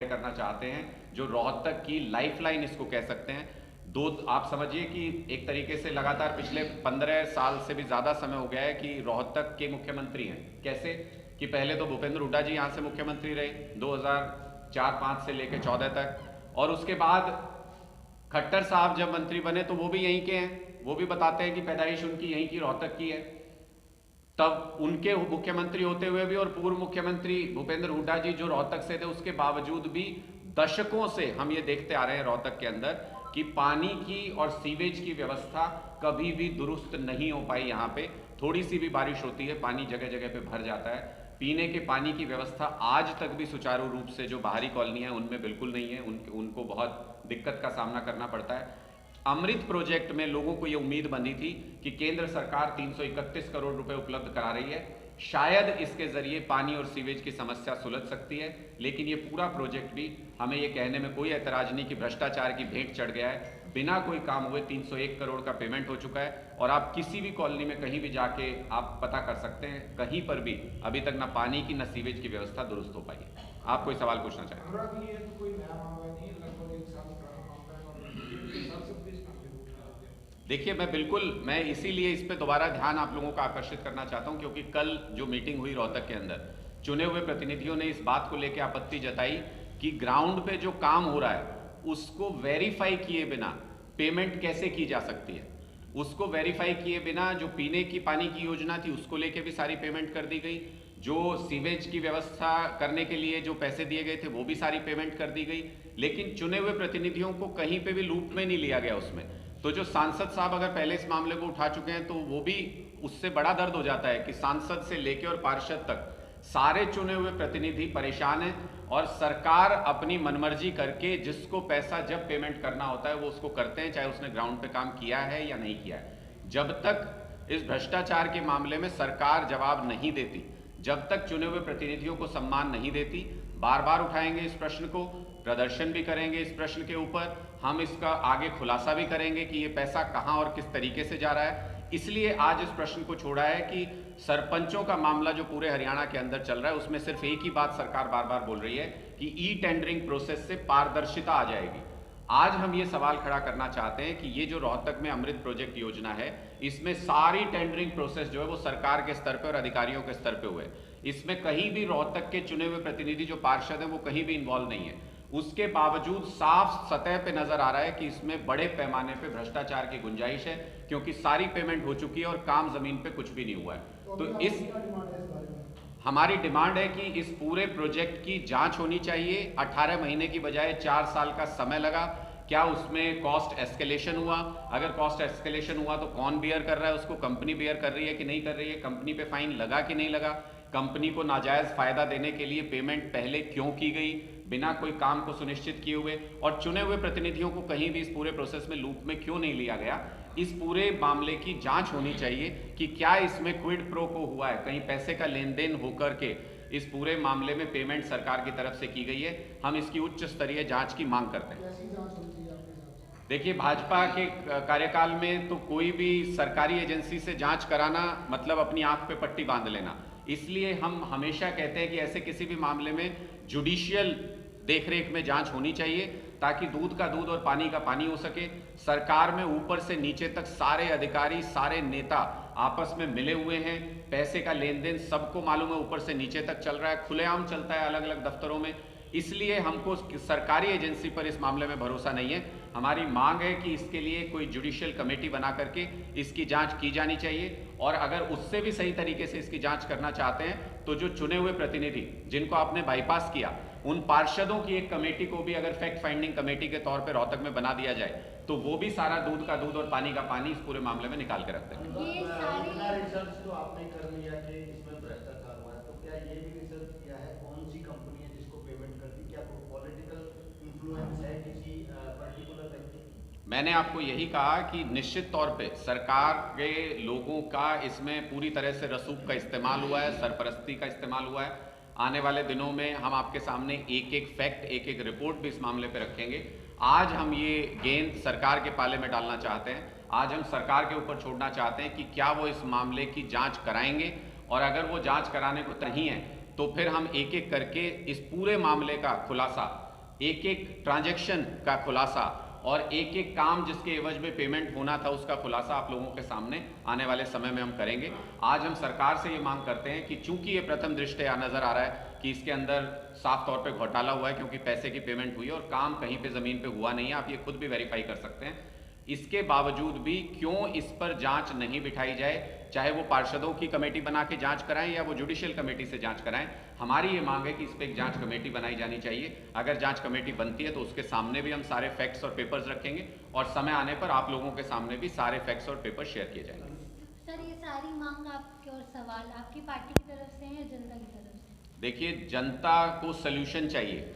करना चाहते हैं, जो रोहतक की लाइफलाइन इसको कह सकते हैं। दो, आप समझिए कि एक तरीके से लगातार पिछले 15 साल से भी ज़्यादा समय हो गया है कि रोहतक के मुख्यमंत्री हैं। कैसे कि पहले तो भूपेंद्र हुड्डा जी यहाँ से मुख्यमंत्री रहे 2004-5 से लेकर 14 तक, और उसके बाद खट्टर साहब जब मंत्री बने तो वो भी यहीं के हैं, वो भी बताते हैं कि पैदाइश उनकी यहीं की, रोहतक की है। तब उनके मुख्यमंत्री होते हुए भी और पूर्व मुख्यमंत्री भूपेंद्र हुड्डा जी जो रोहतक से थे, उसके बावजूद भी दशकों से हम ये देखते आ रहे हैं रोहतक के अंदर कि पानी की और सीवेज की व्यवस्था कभी भी दुरुस्त नहीं हो पाई। यहाँ पे थोड़ी सी भी बारिश होती है, पानी जगह जगह पे भर जाता है। पीने के पानी की व्यवस्था आज तक भी सुचारू रूप से जो बाहरी कॉलोनी है उनमें बिल्कुल नहीं है, उनको बहुत दिक्कत का सामना करना पड़ता है। अमृत प्रोजेक्ट में लोगों को यह उम्मीद बंधी थी कि केंद्र सरकार 331 करोड़ रुपए उपलब्ध करा रही है, शायद इसके जरिए पानी और सीवेज की समस्या सुलझ सकती है। लेकिन ये पूरा प्रोजेक्ट भी, हमें ये कहने में कोई ऐतराज नहीं कि भ्रष्टाचार की भेंट चढ़ गया है। बिना कोई काम हुए 301 करोड़ का पेमेंट हो चुका है, और आप किसी भी कॉलोनी में कहीं भी जाके आप पता कर सकते हैं, कहीं पर भी अभी तक ना पानी की ना सीवेज की व्यवस्था दुरुस्त हो पाई है। आप कोई सवाल पूछना चाहें? देखिए, मैं इसीलिए इस पे दोबारा ध्यान आप लोगों का आकर्षित करना चाहता हूं, क्योंकि कल जो मीटिंग हुई रोहतक के अंदर, चुने हुए प्रतिनिधियों ने इस बात को लेकर आपत्ति जताई कि ग्राउंड पे जो काम हो रहा है उसको वेरीफाई किए बिना पेमेंट कैसे की जा सकती है। उसको वेरीफाई किए बिना जो पीने की पानी की योजना थी उसको लेके भी सारी पेमेंट कर दी गई, जो सीवेज की व्यवस्था करने के लिए जो पैसे दिए गए थे वो भी सारी पेमेंट कर दी गई। लेकिन चुने हुए प्रतिनिधियों को कहीं पे भी लूप में नहीं लिया गया उसमें। तो जो सांसद साहब अगर पहले इस मामले को उठा चुके हैं तो वो भी, उससे बड़ा दर्द हो जाता है कि सांसद से लेके और पार्षद तक सारे चुने हुए प्रतिनिधि परेशान हैं, और सरकार अपनी मनमर्जी करके जिसको पैसा जब पेमेंट करना होता है वो उसको करते हैं, चाहे उसने ग्राउंड पे काम किया है या नहीं किया है। जब तक इस भ्रष्टाचार के मामले में सरकार जवाब नहीं देती, जब तक चुने हुए प्रतिनिधियों को सम्मान नहीं देती, बार बार उठाएंगे इस प्रश्न को, प्रदर्शन भी करेंगे इस प्रश्न के ऊपर, हम इसका आगे खुलासा भी करेंगे कि ये पैसा कहां और किस तरीके से जा रहा है। इसलिए आज इस प्रश्न को छोड़ा है कि सरपंचों का मामला जो पूरे हरियाणा के अंदर चल रहा है उसमें सिर्फ एक ही बात सरकार बार बार बोल रही है कि ई टेंडरिंग प्रोसेस से पारदर्शिता आ जाएगी। आज हम ये सवाल खड़ा करना चाहते हैं कि ये जो रोहतक में अमृत प्रोजेक्ट योजना है, इसमें सारी टेंडरिंग प्रोसेस जो है वो सरकार के स्तर पे और अधिकारियों के स्तर पे हुए, इसमें कहीं भी रोहतक के चुने हुए प्रतिनिधि जो पार्षद हैं वो कहीं भी इन्वॉल्व नहीं है। उसके बावजूद साफ सतह पे नजर आ रहा है कि इसमें बड़े पैमाने पे भ्रष्टाचार की गुंजाइश है, क्योंकि सारी पेमेंट हो चुकी है और काम जमीन पे कुछ भी नहीं हुआ है। तो इस हमारी डिमांड है कि इस पूरे प्रोजेक्ट की जांच होनी चाहिए। 18 महीने की बजाय 4 साल का समय लगा, क्या उसमें कॉस्ट एस्केलेशन हुआ? अगर कॉस्ट एस्केलेशन हुआ तो कौन बियर कर रहा है उसको? कंपनी बियर कर रही है कि नहीं कर रही है? कंपनी पे फाइन लगा कि नहीं लगा? कंपनी को नाजायज फायदा देने के लिए पेमेंट पहले क्यों की गई बिना कोई काम को सुनिश्चित किए हुए? और चुने हुए प्रतिनिधियों को कहीं भी इस पूरे प्रोसेस में लूप में क्यों नहीं लिया गया? इस पूरे मामले की जांच होनी चाहिए कि क्या इसमें क्विड प्रो को हुआ है, कहीं पैसे का लेन देन होकर के इस पूरे मामले में पेमेंट सरकार की तरफ से की गई है। हम इसकी उच्च स्तरीय जांच की मांग करते हैं। देखिए, भाजपा के कार्यकाल में तो कोई भी सरकारी एजेंसी से जांच कराना मतलब अपनी आंख पे पट्टी बांध लेना। इसलिए हम हमेशा कहते हैं कि ऐसे किसी भी मामले में जुडिशियल देखरेख में जांच होनी चाहिए, ताकि दूध का दूध और पानी का पानी हो सके। सरकार में ऊपर से नीचे तक सारे अधिकारी, सारे नेता आपस में मिले हुए हैं, पैसे का लेन देन सबको मालूम है, ऊपर से नीचे तक चल रहा है, खुलेआम चलता है अलग अलग दफ्तरों में। इसलिए हमको सरकारी एजेंसी पर इस मामले में भरोसा नहीं है। हमारी मांग है कि इसके लिए कोई जुडिशियल कमेटी बना करके इसकी जांच की जानी चाहिए, और अगर उससे भी सही तरीके से इसकी जांच करना चाहते हैं तो जो चुने हुए प्रतिनिधि जिनको आपने बाईपास किया, उन पार्षदों की एक कमेटी को भी अगर फैक्ट फाइंडिंग कमेटी के तौर पर रोहतक में बना दिया जाए तो वो भी सारा दूध का दूध और पानी का पानी इस पूरे मामले में निकाल के रखते हैं। रिसर्च तो आपने कर लिया कि इसमें भ्रष्टाचार हुआ है, तो क्या ये भी रिसर्च किया है कौन सी कंपनी है जिसको पेमेंट कर दी? क्या पॉलिटिकल इन्फ्लुएंस है किसी पर्टिकुलर व्यक्ति? मैंने आपको यही कहा कि निश्चित तौर पे सरकार के लोगों का इसमें पूरी तरह से रसूख का इस्तेमाल हुआ है, सरपरस्ती का इस्तेमाल हुआ है। आने वाले दिनों में हम आपके सामने एक एक फैक्ट, एक एक रिपोर्ट भी इस मामले पे रखेंगे। आज हम ये गेंद सरकार के पाले में डालना चाहते हैं, आज हम सरकार के ऊपर छोड़ना चाहते हैं कि क्या वो इस मामले की जांच कराएंगे, और अगर वो जांच कराने को नहीं है तो फिर हम एक एक करके इस पूरे मामले का खुलासा एक एक ट्रांजैक्शन का खुलासा और एक एक काम जिसके एवज में पेमेंट होना था उसका खुलासा आप लोगों के सामने आने वाले समय में हम करेंगे। आज हम सरकार से ये मांग करते हैं कि चूंकि ये प्रथम दृष्टया नजर आ रहा है कि इसके अंदर साफ तौर पे घोटाला हुआ है, क्योंकि पैसे की पेमेंट हुई है और काम कहीं पे जमीन पे हुआ नहीं है, आप ये खुद भी वेरीफाई कर सकते हैं। इसके बावजूद भी क्यों इस पर जांच नहीं बिठाई जाए, चाहे वो पार्षदों की कमेटी बना के जांच कराएं या वो जुडिशियल कमेटी से जांच कराएं। हमारी ये मांग है कि इस पर एक जांच कमेटी बनाई जानी चाहिए। अगर जांच कमेटी बनती है तो उसके सामने भी हम सारे फैक्ट्स और पेपर्स रखेंगे और समय आने पर आप लोगों के सामने भी सारे फैक्ट्स और पेपर शेयर किए जाएंगे। सर, ये सारी मांग आपके और सवाल आपकी पार्टी की तरफ से है या जनता की तरफ से? देखिए, जनता को सल्यूशन चाहिए।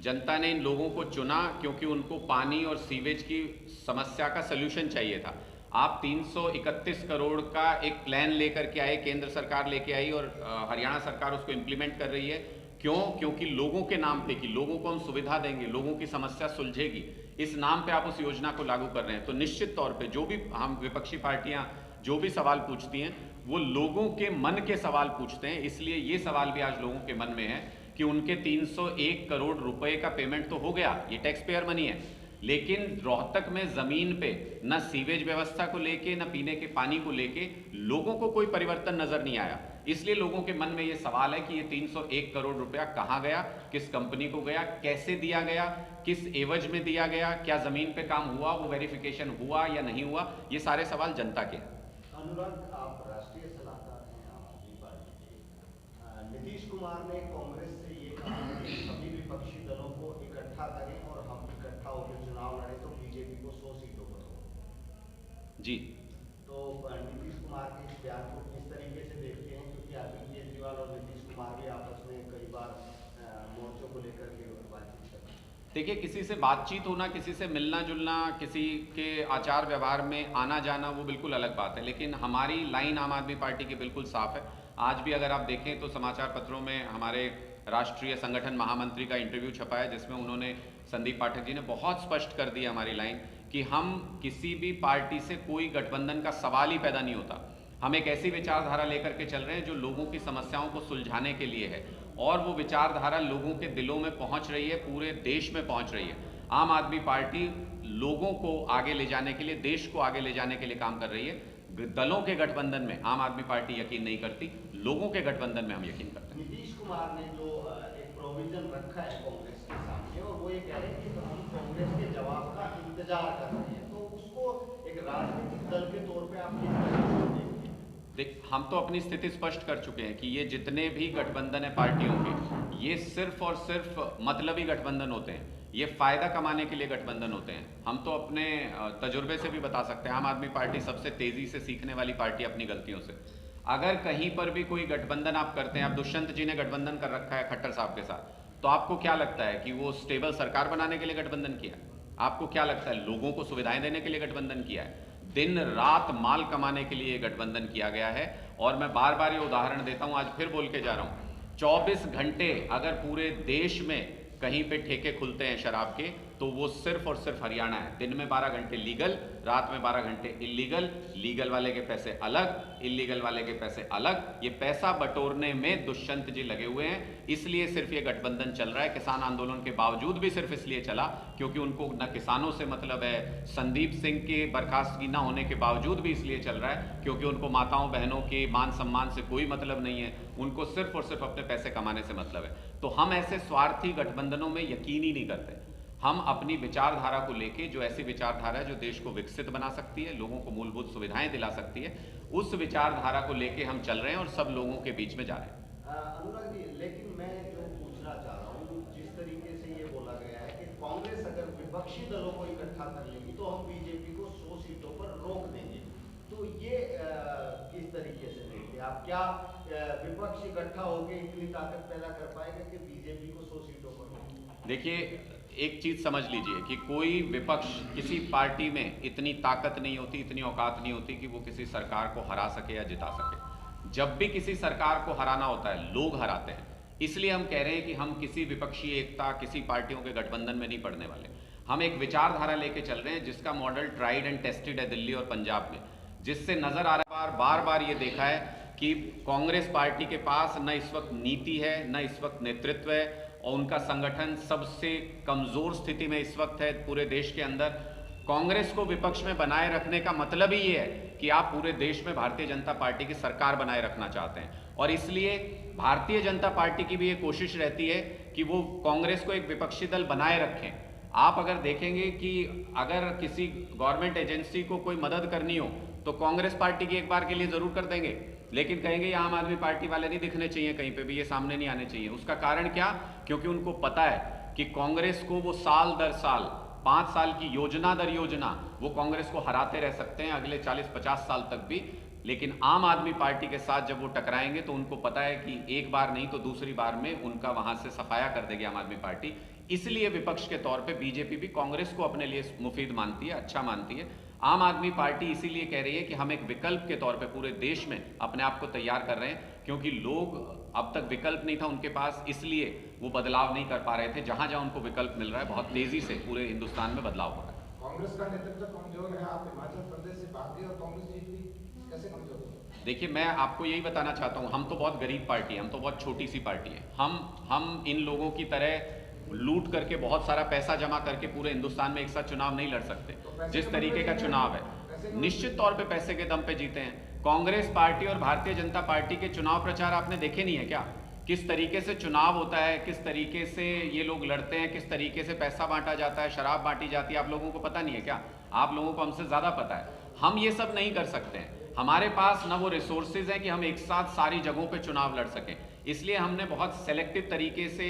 जनता ने इन लोगों को चुना क्योंकि उनको पानी और सीवेज की समस्या का सल्यूशन चाहिए था। आप 331 करोड़ का एक प्लान लेकर के आए, केंद्र सरकार लेके आई और हरियाणा सरकार उसको इम्प्लीमेंट कर रही है। क्यों? क्योंकि लोगों के नाम पे, कि लोगों को हम सुविधा देंगे, लोगों की समस्या सुलझेगी, इस नाम पे आप उस योजना को लागू कर रहे हैं। तो निश्चित तौर पे जो भी हम विपक्षी पार्टियां जो भी सवाल पूछती हैं वो लोगों के मन के सवाल पूछते हैं। इसलिए ये सवाल भी आज लोगों के मन में है कि उनके 301 करोड़ रुपए का पेमेंट तो हो गया, ये टैक्स पेयर मनी है, लेकिन रोहतक में जमीन पे न सीवेज व्यवस्था को लेके न पीने के पानी को लेके लोगों को कोई परिवर्तन नजर नहीं आया। इसलिए लोगों के मन में ये सवाल है कि ये 301 करोड़ रुपया कहाँ गया, किस कंपनी को गया, कैसे दिया गया, किस एवज में दिया गया, क्या जमीन पे काम हुआ, वो वेरिफिकेशन हुआ या नहीं हुआ, ये सारे सवाल जनता के हैं। अनुराग, आप राष्ट्रीय सलाहकार हैं आम आदमी पार्टी के। नीतीश कुमार ने कांग्रेस से ये कहा कि सभी विपक्षी दलों को इकट्ठा करें और हम इकट्ठा होकर चुनाव लड़े तो बीजेपी को 100 सीटों पर हो। जी, तो नीतीश कुमार के इस बयान को किस तरीके से देखते हैं? क्योंकि अरविंद केजरीवाल और नीतीश कुमार भी आपस में कई बार मोर्चों को लेकर के बातचीत करते हैं। देखिए, किसी से बातचीत होना, किसी से मिलना जुलना, किसी के आचार व्यवहार में आना जाना, वो बिल्कुल अलग बात है, लेकिन हमारी लाइन आम आदमी पार्टी की बिल्कुल साफ है। आज भी अगर आप देखें तो समाचार पत्रों में हमारे राष्ट्रीय संगठन महामंत्री का इंटरव्यू छपा है, जिसमें उन्होंने, संदीप पाठक जी ने बहुत स्पष्ट कर दी हमारी लाइन कि हम किसी भी पार्टी से कोई गठबंधन का सवाल ही पैदा नहीं होता। हम एक ऐसी विचारधारा लेकर के चल रहे हैं जो लोगों की समस्याओं को सुलझाने के लिए है, और वो विचारधारा लोगों के दिलों में पहुंच रही है, पूरे देश में पहुंच रही है। आम आदमी पार्टी लोगों को आगे ले जाने के लिए, देश को आगे ले जाने के लिए काम कर रही है। दलों के गठबंधन में आम आदमी पार्टी यकीन नहीं करती, लोगों के गठबंधन में हम यकीन करते हैं। नीतीश कुमार ने जो एक प्रोविजन रखा है कांग्रेस के सामने, और वो ये कह रहे हैं कि हम कांग्रेस के जवाब का इंतजार कर रहे हैं, तो उसको एक राजनीतिक दल के तौर पे आप किस तरह से देखते हैं? देख, हम तो अपनी स्थिति स्पष्ट कर चुके हैं कि ये जितने भी गठबंधन है पार्टियों के, ये सिर्फ और सिर्फ मतलबी गठबंधन होते हैं, ये फायदा कमाने के लिए गठबंधन होते हैं। हम तो अपने तजुर्बे से भी बता सकते हैं, आम आदमी पार्टी सबसे तेजी से सीखने वाली पार्टी अपनी गलतियों से। अगर कहीं पर भी कोई गठबंधन आप करते हैं, अब दुष्यंत जी ने गठबंधन कर रखा है खट्टर साहब के साथ, तो आपको क्या लगता है कि वो स्टेबल सरकार बनाने के लिए गठबंधन किया? आपको क्या लगता है लोगों को सुविधाएं देने के लिए गठबंधन किया है? दिन रात माल कमाने के लिए गठबंधन किया गया है। और मैं बार बार ये उदाहरण देता हूं, आज फिर बोल के जा रहा हूं, 24 घंटे अगर पूरे देश में कहीं पे ठेके खुलते हैं शराब के, तो वो सिर्फ और सिर्फ हरियाणा है। दिन में 12 घंटे लीगल, रात में 12 घंटे इलीगल। लीगल वाले के पैसे अलग, इलीगल वाले के पैसे अलग। ये पैसा बटोरने में दुष्यंत जी लगे हुए हैं, इसलिए सिर्फ ये गठबंधन चल रहा है। किसान आंदोलन के बावजूद भी सिर्फ इसलिए चला क्योंकि उनको न किसानों से मतलब है, संदीप सिंह के बर्खास्तगी न होने के बावजूद भी इसलिए चल रहा है क्योंकि उनको माताओं बहनों के मान सम्मान से कोई मतलब नहीं है, उनको सिर्फ और सिर्फ अपने पैसे कमाने से मतलब है। तो हम ऐसे स्वार्थी गठबंधनों में यकीन ही नहीं करते। हम अपनी विचारधारा को लेके, जो ऐसी विचारधारा है जो देश को विकसित बना सकती है, लोगों को मूलभूत सुविधाएं दिला सकती है, उस विचारधारा को लेके हम चल रहे हैं और सब लोगों के बीच में जा रहे हैं। अनुराग जी, लेकिन मैं जो पूछना चाह रहा हूँ, जिस तरीके से ये बोला गया है कि कांग्रेस अगर विपक्षी दलों को इकट्ठा कर लेगी तो हम बीजेपी को 100 सीटों पर रोक देंगे, तो ये किस तरीके से देखते हैं आप? क्या विपक्ष इकट्ठा होकर इतनी ताकत पैदा कर पाएगा कि बीजेपी को 100 सीटों पर? देखिए, एक चीज समझ लीजिए कि कोई विपक्ष, किसी पार्टी में इतनी ताकत नहीं होती, इतनी औकात नहीं होती कि वो किसी सरकार को हरा सके या जिता सके। जब भी किसी सरकार को हराना होता है, लोग हराते हैं। इसलिए हम कह रहे हैं कि हम किसी विपक्षी एकता, किसी पार्टियों के गठबंधन में नहीं पड़ने वाले। हम एक विचारधारा लेके चल रहे हैं जिसका मॉडल ट्राइड एंड टेस्टेड है दिल्ली और पंजाब में, जिससे नजर आ रहा है, बार बार ये देखा है कि कांग्रेस पार्टी के पास न इस वक्त नीति है, न इस वक्त नेतृत्व है, और उनका संगठन सबसे कमजोर स्थिति में इस वक्त है पूरे देश के अंदर। कांग्रेस को विपक्ष में बनाए रखने का मतलब ही ये है कि आप पूरे देश में भारतीय जनता पार्टी की सरकार बनाए रखना चाहते हैं, और इसलिए भारतीय जनता पार्टी की भी ये कोशिश रहती है कि वो कांग्रेस को एक विपक्षी दल बनाए रखें। आप अगर देखेंगे कि अगर किसी गवर्नमेंट एजेंसी को कोई मदद करनी हो तो कांग्रेस पार्टी की एक बार के लिए जरूर कर देंगे, लेकिन कहेंगे ये आम आदमी पार्टी वाले नहीं दिखने चाहिए, कहीं पे भी ये सामने नहीं आने चाहिए। उसका कारण क्या? क्योंकि उनको पता है कि कांग्रेस को वो साल दर साल 5 साल की योजना दर योजना वो कांग्रेस को हराते रह सकते हैं अगले 40-50 साल तक भी, लेकिन आम आदमी पार्टी के साथ जब वो टकराएंगे तो उनको पता है कि एक बार नहीं तो दूसरी बार में उनका वहां से सफाया कर देगी आम आदमी पार्टी। इसलिए विपक्ष के तौर पे बीजेपी भी कांग्रेस को अपने लिए मुफीद मानती है, अच्छा मानती है। आम आदमी पार्टी इसीलिए कह रही है कि हम एक विकल्प के तौर पे पूरे देश में अपने आप को तैयार कर रहे हैं, क्योंकि लोग अब तक विकल्प नहीं था उनके पास, इसलिए वो बदलाव नहीं कर पा रहे थे। जहां जहां उनको विकल्प मिल रहा है बहुत तेजी से पूरे हिंदुस्तान में बदलाव हो रहा है। कांग्रेस का नेतृत्व कमजोर है, आप हिमाचल प्रदेश से भागे और कांग्रेस जीत गई, कैसे कमजोर हो? देखिए, मैं आपको यही बताना चाहता हूं, हम तो बहुत गरीब पार्टी है, हम तो बहुत छोटी सी पार्टी है। हम इन लोगों की तरह लूट करके बहुत सारा पैसा जमा करके पूरे हिंदुस्तान में एक साथ चुनाव नहीं लड़ सकते। जिस तरीके का चुनाव है निश्चित तौर पे पैसे के दम पे जीते हैं। कांग्रेस पार्टी और भारतीय जनता पार्टी के चुनाव प्रचार आपने देखे नहीं है क्या? किस तरीके से चुनाव होता है, किस तरीके से ये लोग लड़ते हैं, किस तरीके से पैसा बांटा जाता है, शराब बांटी जाती है, आप लोगों को पता नहीं है क्या? आप लोगों को हमसे ज्यादा पता है। हम ये सब नहीं कर सकते हैं, हमारे पास ना वो रिसोर्सेज हैं कि हम एक साथ सारी जगहों पे चुनाव लड़ सकें। इसलिए हमने बहुत सेलेक्टिव तरीके से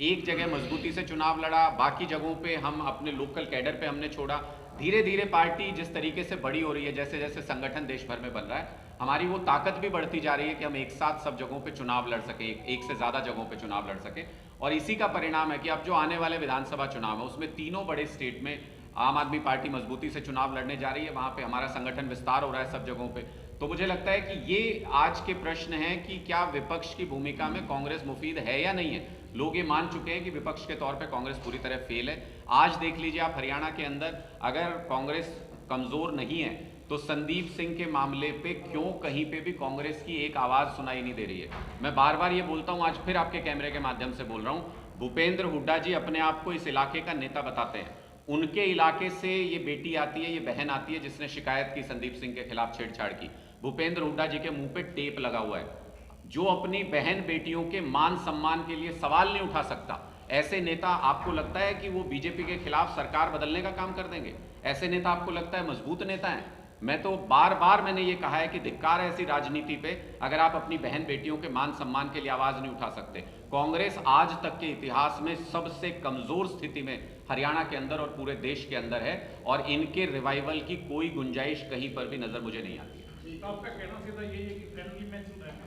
एक जगह मजबूती से चुनाव लड़ा, बाकी जगहों पे हम अपने लोकल कैडर पे हमने छोड़ा। धीरे धीरे पार्टी जिस तरीके से बड़ी हो रही है, जैसे जैसे संगठन देश भर में बन रहा है, हमारी वो ताकत भी बढ़ती जा रही है कि हम एक साथ सब जगहों पे चुनाव लड़ सके, एक से ज्यादा जगहों पे चुनाव लड़ सके। और इसी का परिणाम है कि अब जो आने वाले विधानसभा चुनाव है उसमें तीनों बड़े स्टेट में आम आदमी पार्टी मजबूती से चुनाव लड़ने जा रही है। वहां पे हमारा संगठन विस्तार हो रहा है सब जगहों पे। तो मुझे लगता है कि ये आज के प्रश्न हैं कि क्या विपक्ष की भूमिका में कांग्रेस मुफीद है या नहीं है। लोग ये मान चुके हैं कि विपक्ष के तौर पे कांग्रेस पूरी तरह फेल है। आज देख लीजिए आप हरियाणा के अंदर, अगर कांग्रेस कमजोर नहीं है तो संदीप सिंह के मामले पे क्यों कहीं पे भी कांग्रेस की एक आवाज सुनाई नहीं दे रही है। मैं बार बार ये बोलता हूं, आज फिर आपके कैमरे के माध्यम से बोल रहा हूं, भूपेंद्र हुड्डा जी अपने आप को इस इलाके का नेता बताते हैं। उनके इलाके से ये बेटी आती है, ये बहन आती है जिसने शिकायत की संदीप सिंह के खिलाफ छेड़छाड़ की। भूपेंद्र हुड्डा जी के मुंह पे टेप लगा हुआ है। जो अपनी बहन बेटियों के मान सम्मान के लिए सवाल नहीं उठा सकता, ऐसे नेता आपको लगता है कि वो बीजेपी के खिलाफ सरकार बदलने का काम कर देंगे? ऐसे नेता आपको लगता है मजबूत नेता हैं? मैं तो बार बार मैंने ये कहा है कि धिक्कार है ऐसी राजनीति पे, अगर आप अपनी बहन बेटियों के मान सम्मान के लिए आवाज नहीं उठा सकते। कांग्रेस आज तक के इतिहास में सबसे कमजोर स्थिति में हरियाणा के अंदर और पूरे देश के अंदर है, और इनके रिवाइवल की कोई गुंजाइश कहीं पर भी नजर मुझे नहीं आती। आपका कहना सीधा यही है कि फ्रेंडली मैच चल रहा है?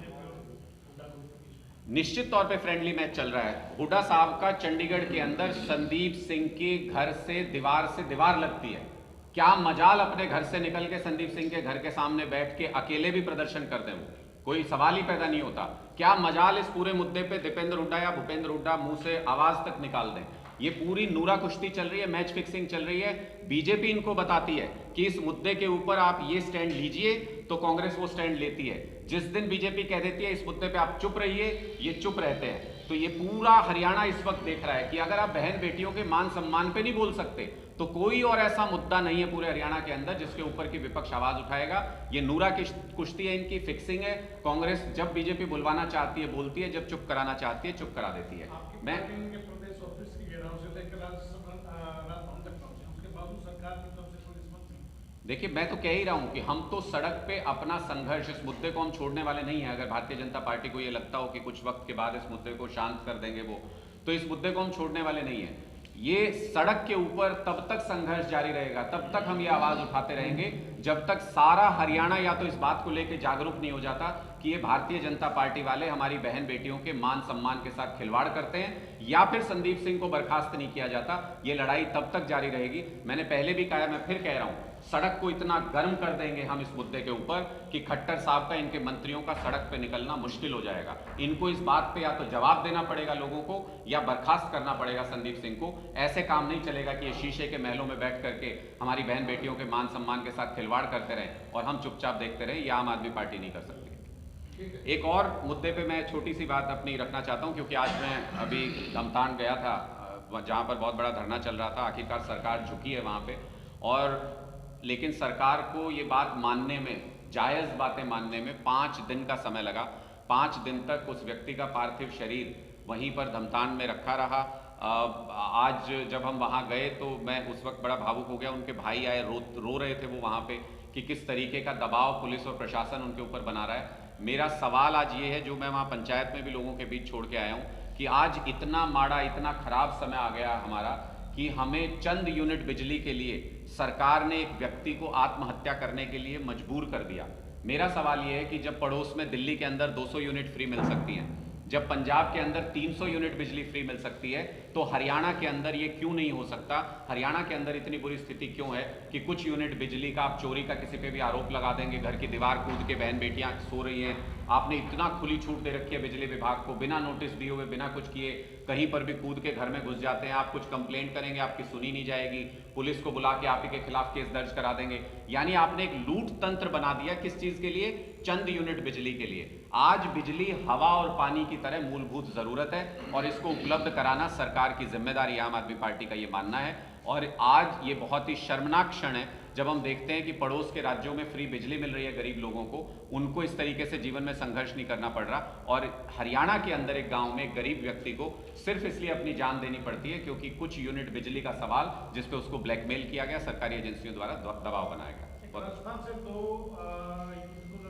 निश्चित तौर पे फ्रेंडली मैच चल रहा है। हुड्डा साहब का चंडीगढ़ के अंदर संदीप सिंह के घर से दीवार लगती है। क्या मजाल अपने घर से निकल के संदीप सिंह के घर के सामने बैठ के अकेले भी प्रदर्शन कर दें, कोई सवाल ही पैदा नहीं होता। क्या मजाल इस पूरे मुद्दे पे दीपेंद्र हुड्डा या भूपेंद्र हुड्डा मुंह से आवाज तक निकाल दें। ये पूरी नूरा कुश्ती चल रही है, मैच फिक्सिंग चल रही है। बीजेपी इनको बताती है कि इस मुद्दे के ऊपर आप ये स्टैंड लीजिए, तो कांग्रेस वो स्टैंड लेती है। जिस दिन बीजेपी कह देती है इस मुद्दे पे आप चुप रहिए, ये चुप रहते हैं। तो ये पूरा हरियाणा इस वक्त देख रहा है कि अगर आप बहन बेटियों के मान सम्मान पे नहीं बोल सकते तो कोई और ऐसा मुद्दा नहीं है पूरे हरियाणा के अंदर जिसके ऊपर की विपक्ष आवाज उठाएगा। ये नूरा की कुश्ती है, इनकी फिक्सिंग है। कांग्रेस जब बीजेपी बुलवाना चाहती है बोलती है, जब चुप कराना चाहती है चुप करा देती है। मैं प्रदेश ऑफिस की घेराव से लेकर राजभवन तक पहुंचे, उसके बावजूद सरकार की तरफ से कोई रिस्पॉन्स नहीं। देखिए, मैं तो कह ही रहा हूं कि हम तो सड़क पे अपना संघर्ष, इस मुद्दे को हम छोड़ने वाले नहीं है। अगर भारतीय जनता पार्टी को ये लगता हो कि कुछ वक्त के बाद इस मुद्दे को शांत कर देंगे वो, तो इस मुद्दे को हम छोड़ने वाले नहीं है। ये सड़क के ऊपर तब तक संघर्ष जारी रहेगा, तब तक हम ये आवाज उठाते रहेंगे जब तक सारा हरियाणा या तो इस बात को लेकर जागरूक नहीं हो जाता कि ये भारतीय जनता पार्टी वाले हमारी बहन बेटियों के मान सम्मान के साथ खिलवाड़ करते हैं, या फिर संदीप सिंह को बर्खास्त नहीं किया जाता। ये लड़ाई तब तक जारी रहेगी। मैंने पहले भी कहा, मैं फिर कह रहा हूं, सड़क को इतना गर्म कर देंगे हम इस मुद्दे के ऊपर कि खट्टर साहब का, इनके मंत्रियों का सड़क पे निकलना मुश्किल हो जाएगा। इनको इस बात पे या तो जवाब देना पड़ेगा लोगों को, या बर्खास्त करना पड़ेगा संदीप सिंह को। ऐसे काम नहीं चलेगा कि ये शीशे के महलों में बैठ करके हमारी बहन बेटियों के मान सम्मान के साथ खिलवाड़ करते रहें और हम चुपचाप देखते रहें। ये आम आदमी पार्टी नहीं कर सकती। एक और मुद्दे पे मैं छोटी सी बात अपनी रखना चाहता हूँ, क्योंकि आज मैं अभी धमतान गया था जहाँ पर बहुत बड़ा धरना चल रहा था। आखिरकार सरकार झुकी है वहाँ पे, और लेकिन सरकार को ये बात मानने में, जायज़ बातें मानने में 5 दिन का समय लगा। 5 दिन तक उस व्यक्ति का पार्थिव शरीर वहीं पर धमतान में रखा रहा। आज जब हम वहाँ गए तो मैं उस वक्त बड़ा भावुक हो गया। उनके भाई आए, रो रहे थे वो वहाँ पे कि किस तरीके का दबाव पुलिस और प्रशासन उनके ऊपर बना रहा है। मेरा सवाल आज ये है, जो मैं वहाँ पंचायत में भी लोगों के बीच छोड़ के आया हूँ, कि आज इतना माड़ा, इतना खराब समय आ गया हमारा कि हमें चंद यूनिट बिजली के लिए सरकार ने एक व्यक्ति को आत्महत्या करने के लिए मजबूर कर दिया। मेरा सवाल ये है कि जब पड़ोस में दिल्ली के अंदर 200 यूनिट फ्री मिल सकती हैं, जब पंजाब के अंदर 300 यूनिट बिजली फ्री मिल सकती है, तो हरियाणा के अंदर ये क्यों नहीं हो सकता? हरियाणा के अंदर इतनी बुरी स्थिति क्यों है कि कुछ यूनिट बिजली का आप चोरी का किसी पे भी आरोप लगा देंगे, घर की दीवार कूद के बहन बेटियां सो रही हैं, आपने इतना खुली छूट दे रखी है बिजली विभाग को, बिना नोटिस दिए हुए, बिना कुछ किए कहीं पर भी कूद के घर में घुस जाते हैं। आप कुछ कंप्लेंट करेंगे, आपकी सुनी नहीं जाएगी, पुलिस को बुला के आप ही के खिलाफ केस दर्ज करा देंगे। यानी आपने एक लूट तंत्र बना दिया। किस चीज के लिए? चंद यूनिट बिजली के लिए। आज बिजली हवा और पानी की तरह मूलभूत जरूरत है, और इसको उपलब्ध कराना सरकार की जिम्मेदारी, आम आदमी पार्टी का ये मानना है। और आज ये बहुत ही शर्मनाक क्षण है जब हम देखते हैं कि पड़ोस के राज्यों में फ्री बिजली मिल रही है गरीब लोगों को, उनको इस तरीके से जीवन में संघर्ष नहीं करना पड़ रहा, और हरियाणा के अंदर एक गांव में एक गरीब व्यक्ति को सिर्फ इसलिए अपनी जान देनी पड़ती है क्योंकि कुछ यूनिट बिजली का सवाल जिस पे उसको ब्लैकमेल किया गया, सरकारी एजेंसियों द्वारा दबाव बनाया गया। राजस्थान से 2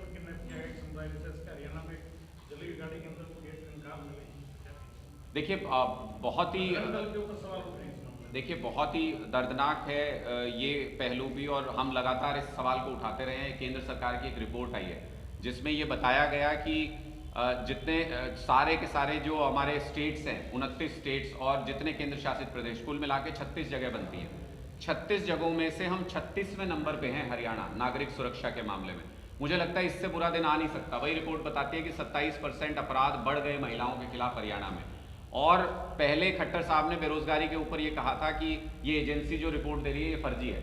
किडनैप किया गया समुदाय, जैसे हरियाणा में जली गाड़ी के अंदर देखिए बहुत ही दर्दनाक है ये पहलू भी, और हम लगातार इस सवाल को उठाते रहे हैं। केंद्र सरकार की एक रिपोर्ट आई है जिसमें ये बताया गया कि जितने सारे के सारे जो हमारे स्टेट्स हैं, 29 स्टेट्स और जितने केंद्र शासित प्रदेश, कुल मिला के 36 जगह बनती हैं। 36 जगहों में से हम 36वें नंबर पे हैं हरियाणा नागरिक सुरक्षा के मामले में। मुझे लगता है इससे बुरा दिन आ नहीं सकता। वही रिपोर्ट बताती है कि 27% अपराध बढ़ गए महिलाओं के खिलाफ हरियाणा में। और पहले खट्टर साहब ने बेरोजगारी के ऊपर ये कहा था कि ये एजेंसी जो रिपोर्ट दे रही है ये फर्जी है।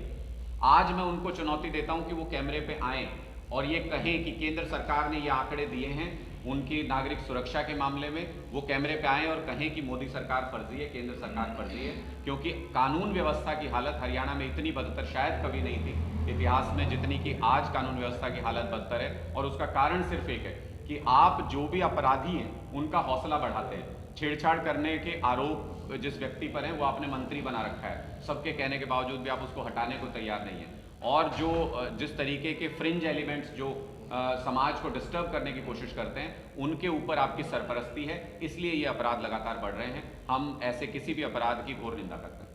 आज मैं उनको चुनौती देता हूं कि वो कैमरे पे आएं और ये कहें कि केंद्र सरकार ने ये आंकड़े दिए हैं उनकी नागरिक सुरक्षा के मामले में, वो कैमरे पे आएं और कहें कि मोदी सरकार फर्जी है, केंद्र सरकार फर्जी है। क्योंकि कानून व्यवस्था की हालत हरियाणा में इतनी बदतर शायद कभी नहीं थी इतिहास में जितनी कि आज कानून व्यवस्था की हालत बदतर है। और उसका कारण सिर्फ एक है कि आप जो भी अपराधी हैं उनका हौसला बढ़ाते हैं। छेड़छाड़ करने के आरोप जिस व्यक्ति पर हैं वो आपने मंत्री बना रखा है, सबके कहने के बावजूद भी आप उसको हटाने को तैयार नहीं है। और जो जिस तरीके के फ्रिंज एलिमेंट्स जो समाज को डिस्टर्ब करने की कोशिश करते हैं उनके ऊपर आपकी सरपरस्ती है, इसलिए ये अपराध लगातार बढ़ रहे हैं। हम ऐसे किसी भी अपराध की घोर निंदा करते हैं।